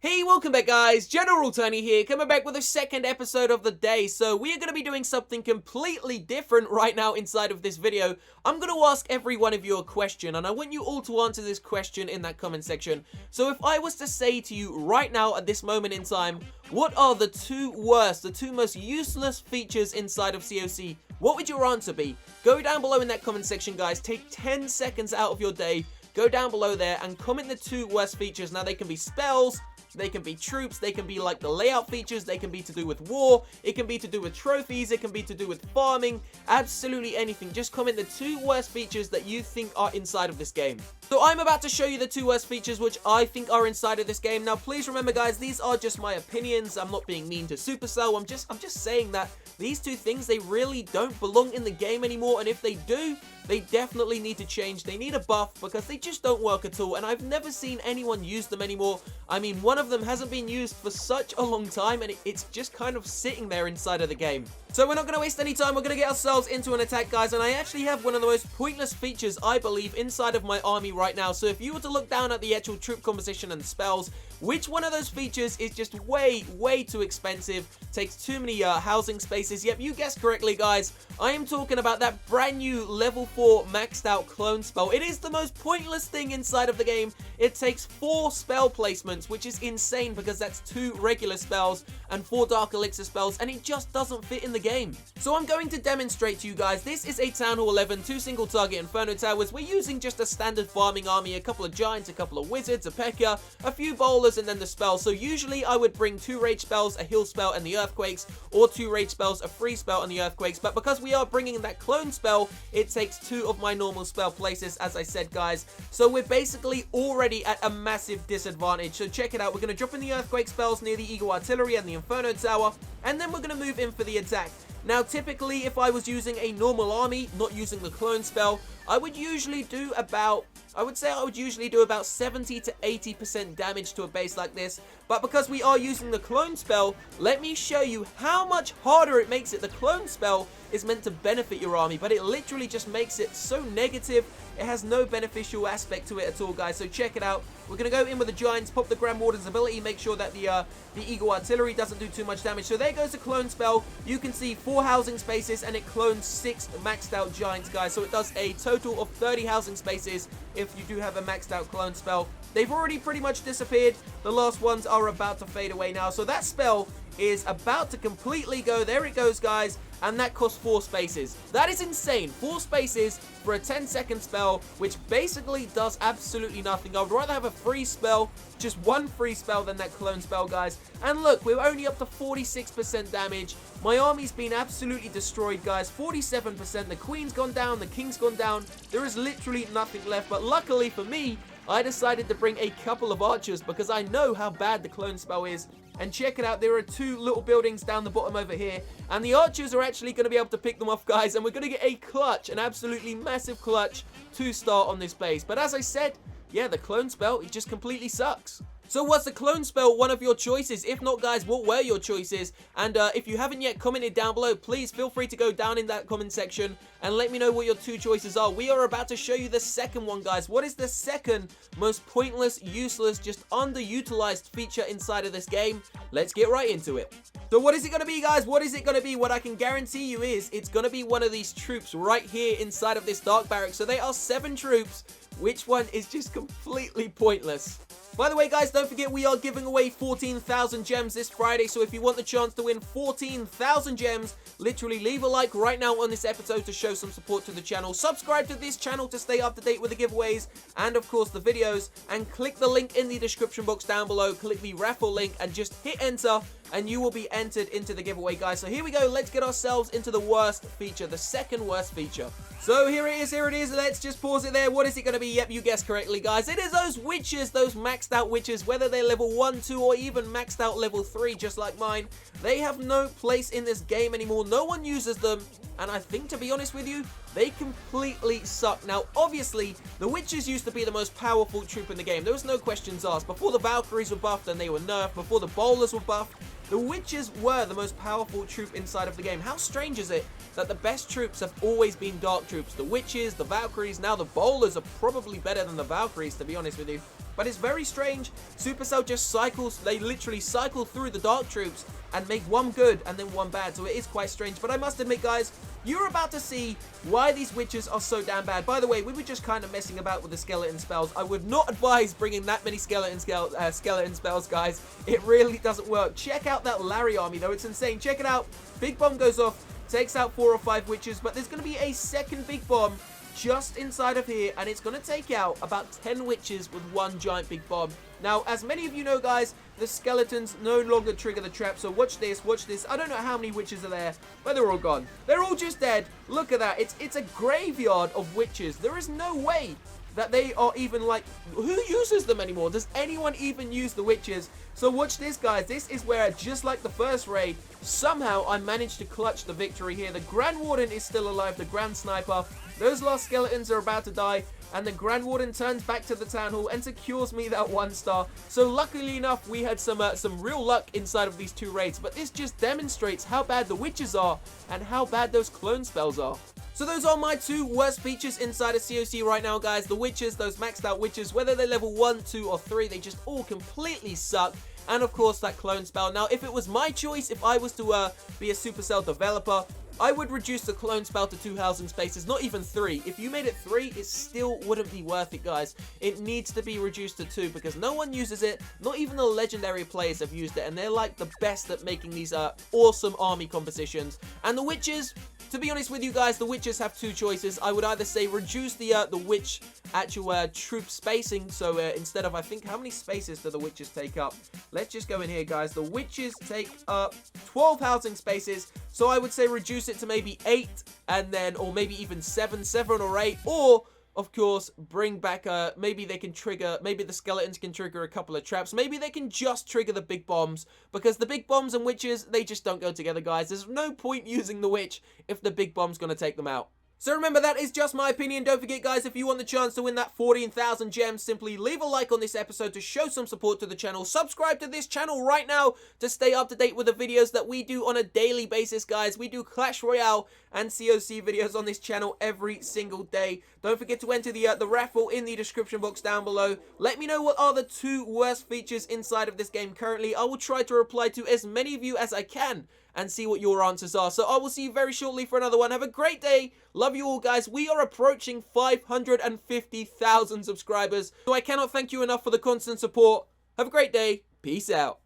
Hey, welcome back guys, General Tony here, coming back with a second episode of the day. So we are going to be doing something completely different right now inside of this video. I'm going to ask every one of you a question, and I want you all to answer this question in that comment section. So if I was to say to you right now at this moment in time, what are the two most useless features inside of CoC? What would your answer be? Go down below in that comment section guys, take 10 seconds out of your day, go down below there and comment the two worst features. Now they can be spells, they can be troops, they can be like the layout features, they can be to do with war, it can be to do with trophies, it can be to do with farming, absolutely anything. Just comment the two worst features that you think are inside of this game. So I'm about to show you the two worst features which I think are inside of this game. Now please remember guys, these are just my opinions. I'm not being mean to Supercell. I'm just saying that these two things, they really don't belong in the game anymore, and if they do, they definitely need to change. They need a buff because they just don't work at all, and I've never seen anyone use them anymore. I mean, one of them hasn't been used for such a long time, and it's just kind of sitting there inside of the game. So we're not going to waste any time. We're going to get ourselves into an attack, guys, and I actually have one of the most pointless features, I believe, inside of my army right now. So if you were to look down at the actual troop composition and spells, which one of those features is just way too expensive, takes too many housing spaces? Yep, you guessed correctly, guys. I am talking about that brand new level 4 maxed out clone spell. It is the most pointless thing inside of the game. It takes 4 spell placements, which is insane because that's 2 regular spells and 4 dark elixir spells, and it just doesn't fit in the game. So I'm going to demonstrate to you guys. This is a Town Hall 11, 2 single target Inferno Towers. We're using just a standard farming army, a couple of giants, a couple of wizards, a P.E.K.K.A, a few bowlers, and then the spell. So usually I would bring 2 rage spells, a heal spell, and the earthquakes, or 2 rage spells, a free spell, and the earthquakes. But because we are bringing that clone spell, it takes 2 of my normal spell places, as I said, guys. So we're basically already at a massive disadvantage. So check it out. We're going to drop in the earthquake spells near the Eagle Artillery and the Inferno Tower, and then we're going to move in for the attack. Now, typically, if I was using a normal army, not using the clone spell, I would usually do about, I would usually do about 70 to 80% damage to a base like this. But because we are using the clone spell, let me show you how much harder it makes it. The clone spell is meant to benefit your army, but it literally just makes it so negative. It has no beneficial aspect to it at all, guys. So check it out. We're going to go in with the Giants, pop the Grand Warden's ability, make sure that the Eagle Artillery doesn't do too much damage. So there goes the clone spell. You can see 4 housing spaces, and it clones 6 maxed out Giants, guys. So it does a total of 30 housing spaces if you do have a maxed out clone spell. They've already pretty much disappeared. The last ones are about to fade away now. So that spell is about to completely go. There it goes, guys. And that costs 4 spaces. That is insane. 4 spaces for a 10-second spell, which basically does absolutely nothing. I would rather have a free spell, just 1 free spell, than that clone spell, guys. And look, we're only up to 46% damage. My army's been absolutely destroyed, guys. 47%. The queen's gone down. The king's gone down. There is literally nothing left. But luckily for me, I decided to bring a couple of archers because I know how bad the clone spell is. And check it out, there are 2 little buildings down the bottom over here, and the archers are actually going to be able to pick them off, guys, and we're going to get a clutch, an absolutely massive clutch to start on this base. But as I said, yeah, the clone spell, it just completely sucks. So was the clone spell one of your choices? If not, guys, what were your choices? And if you haven't yet commented down below, please feel free to go down in that comment section and let me know what your 2 choices are. We are about to show you the second one, guys. What is the second most pointless, useless, just underutilized feature inside of this game? Let's get right into it. So what is it going to be, guys? What is it going to be? What I can guarantee you is it's going to be one of these troops right here inside of this dark barracks. So they are 7 troops. Which one is just completely pointless? By the way, guys, don't forget we are giving away 14,000 gems this Friday, so if you want the chance to win 14,000 gems, literally leave a like right now on this episode to show some support to the channel. Subscribe to this channel to stay up to date with the giveaways and, of course, the videos, and click the link in the description box down below. Click the raffle link and just hit enter, and you will be entered into the giveaway, guys. So here we go. Let's get ourselves into the worst feature, the second worst feature. So here it is. Let's just pause it there. What is it going to be? Yep, you guessed correctly, guys. It is those witches, those maxed out witches, whether they're level 1, 2, or even maxed out level 3, just like mine. They have no place in this game anymore. No one uses them, and I think, to be honest with you, they completely suck. Now, obviously, the witches used to be the most powerful troop in the game. There was no questions asked. Before the Valkyries were buffed and they were nerfed, before the bowlers were buffed, the witches were the most powerful troop inside of the game. How strange is it that the best troops have always been dark troops? The witches, the Valkyries, now the bowlers are probably better than the Valkyries, to be honest with you. But it's very strange. Supercell just cycles, they literally cycle through the Dark Troops and make one good and then one bad. So it is quite strange. But I must admit, guys, you're about to see why these witches are so damn bad. By the way, we were just kind of messing about with the skeleton spells. I would not advise bringing that many skeleton spells, guys. It really doesn't work. Check out that Larry army, though. It's insane. Check it out. Big bomb goes off, takes out 4 or 5 witches, but there's going to be a second big bomb just inside of here, and it's going to take out about 10 witches with one giant big bomb. Now, as many of you know, guys, the skeletons no longer trigger the trap, so watch this, watch this. I don't know how many witches are there, but they're all gone. They're all just dead. Look at that. It's a graveyard of witches. There is no way that they are even like, who uses them anymore? Does anyone even use the witches? So watch this, guys. This is where, just like the first raid, somehow I managed to clutch the victory here. The Grand Warden is still alive, the Grand Sniper. Those last skeletons are about to die, and the Grand Warden turns back to the Town Hall and secures me that 1 star. So luckily enough, we had some real luck inside of these 2 raids, but this just demonstrates how bad the witches are and how bad those clone spells are. So those are my 2 worst features inside of CoC right now, guys. The witches, those maxed out witches, whether they're level 1, 2, or 3, they just all completely suck. And of course, that clone spell. Now, if it was my choice, if I was to be a Supercell developer, I would reduce the clone spell to 2,000 spaces, not even 3. If you made it 3, it still wouldn't be worth it, guys. It needs to be reduced to 2 because no one uses it. Not even the legendary players have used it, and they're like the best at making these awesome army compositions. And the witches, to be honest with you guys, the witches have 2 choices. I would either say reduce the witch actual troop spacing. So instead of, I think, how many spaces do the witches take up? Let's just go in here, guys. The witches take up 12 housing spaces. So I would say reduce it to maybe 8, and then, or maybe even 7 or 8, or of course, bring back, maybe they can trigger, maybe the skeletons can trigger a couple of traps. Maybe they can just trigger the big bombs, because the big bombs and witches, they just don't go together, guys. There's no point using the witch if the big bomb's going to take them out. So remember, that is just my opinion. Don't forget, guys, if you want the chance to win that 14,000 gems, simply leave a like on this episode to show some support to the channel. Subscribe to this channel right now to stay up to date with the videos that we do on a daily basis, guys. We do Clash Royale and CoC videos on this channel every single day. Don't forget to enter the raffle in the description box down below. Let me know what are the 2 worst features inside of this game currently. I will try to reply to as many of you as I can and see what your answers are. So I will see you very shortly for another one. Have a great day. Love you all, guys. We are approaching 550,000 subscribers, so I cannot thank you enough for the constant support. Have a great day. Peace out.